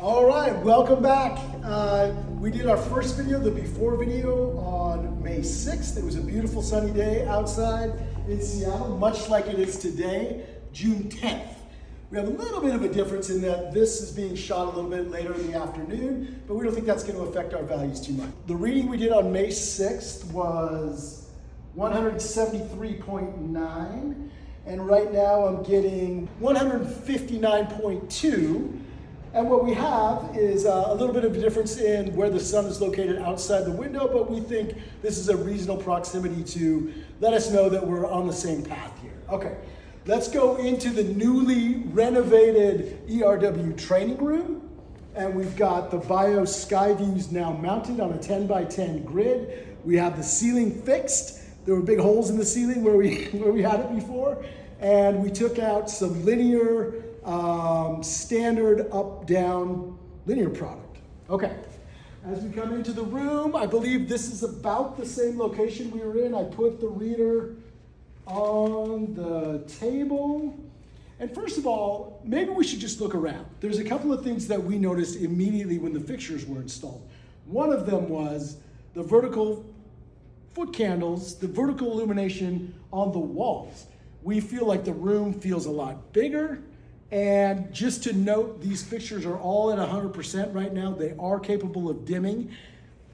All right, welcome back. We did our first video, the before video, on May 6th. It was a beautiful sunny day outside in Seattle, much like it is today, June 10th. We have a little bit of a difference in that this is being shot a little bit later in the afternoon, but we don't think that's going to affect our values too much. The reading we did on May 6th was 173.9, and right now I'm getting 159.2. And what we have is a little bit of a difference in where the sun is located outside the window, but we think this is a reasonable proximity to let us know that we're on the same path here. Okay, let's go into the newly renovated ERW training room. And we've got the Bio Skyviews now mounted on a 10 by 10 grid. We have the ceiling fixed. There were big holes in the ceiling where we had it before. And we took out some linear standard up-down linear product. Okay, as we come into the room, I believe this is about the same location we were in. I put the reader on the table. And first of all, maybe we should just look around. There's a couple of things that we noticed immediately when the fixtures were installed. One of them was the vertical foot candles, the vertical illumination on the walls. We feel like the room feels a lot bigger. And just to note, these fixtures are all at 100% right now. They are capable of dimming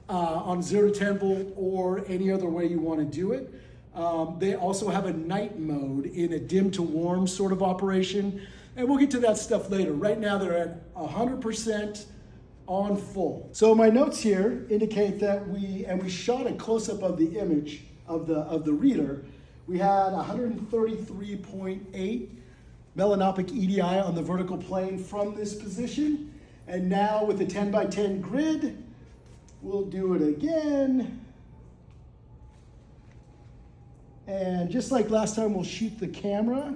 on 0 to 10 volt or any other way you want to do it. They also have a night mode in a dim to warm sort of operation. And we'll get to that stuff later. Right now they're at 100% on full. So my notes here indicate that we shot a close-up of the image of the reader. We had 133.8 melanopic EDI on the vertical plane from this position. And now with the 10 by 10 grid, we'll do it again. And just like last time, we'll shoot the camera.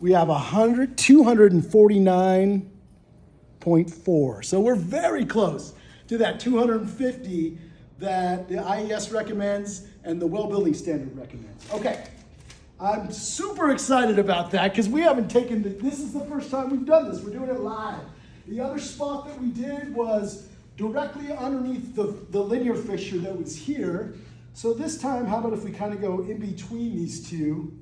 We have 249.4. So we're very close to that 250 that the IES recommends and the WELL building standard recommends. Okay. I'm super excited about that because we haven't taken this is the first time we've done this. We're doing it live. The other spot that we did was directly underneath the linear fixture that was here. So this time, how about if we kind of go in between these two?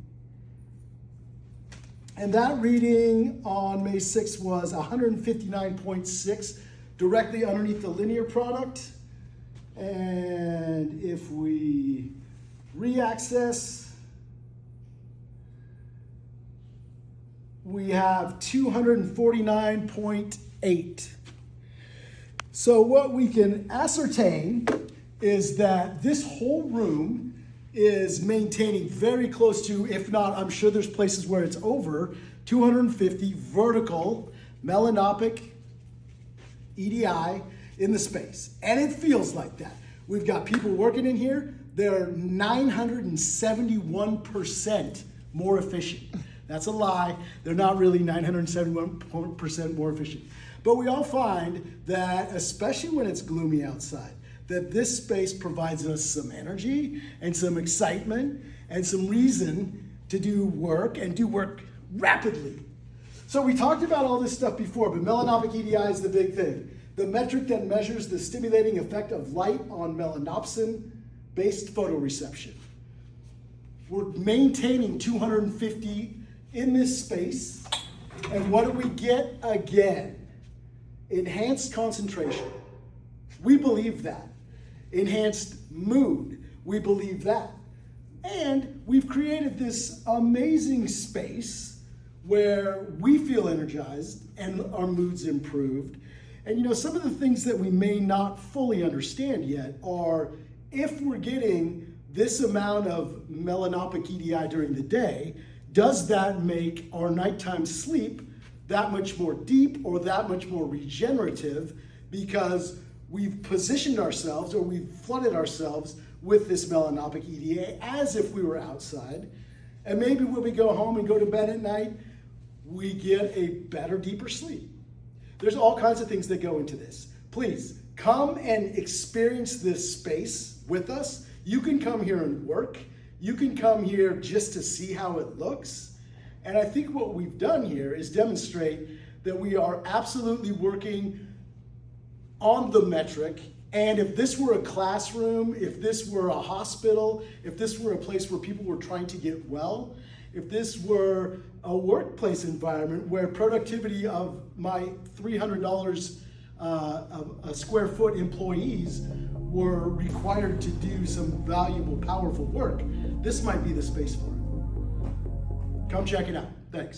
And that reading on May 6th was 159.6 directly underneath the linear product. And if we re-access, we have 249.8. So what we can ascertain is that this whole room is maintaining very close to, if not, I'm sure there's places where it's over, 250 vertical melanopic EDI in the space. And it feels like that. We've got people working in here. They're 971% more efficient. That's a lie. They're not really 971% more efficient. But we all find that, especially when it's gloomy outside, that this space provides us some energy and some excitement and some reason to do work and do work rapidly. So we talked about all this stuff before, but melanopic EDI is the big thing. The metric that measures the stimulating effect of light on melanopsin-based photoreception. We're maintaining 250 in this space, and what do we get again? Enhanced concentration. We believe that. Enhanced mood. We believe that. And we've created this amazing space where we feel energized and our mood's improved. And you know, some of the things that we may not fully understand yet are if we're getting this amount of melanopic EDI during the day, does that make our nighttime sleep that much more deep or that much more regenerative because we've positioned ourselves or we've flooded ourselves with this melanopic EDA as if we were outside. And maybe when we go home and go to bed at night, we get a better, deeper sleep. There's all kinds of things that go into this. Please come and experience this space with us. You can come here and work. You can come here just to see how it looks. And I think what we've done here is demonstrate that we are absolutely working on the metric. And if this were a classroom, if this were a hospital, if this were a place where people were trying to get well, if this were a workplace environment where productivity of my $300 a square foot employees were required to do some valuable, powerful work, this might be the space for it. Come check it out. Thanks.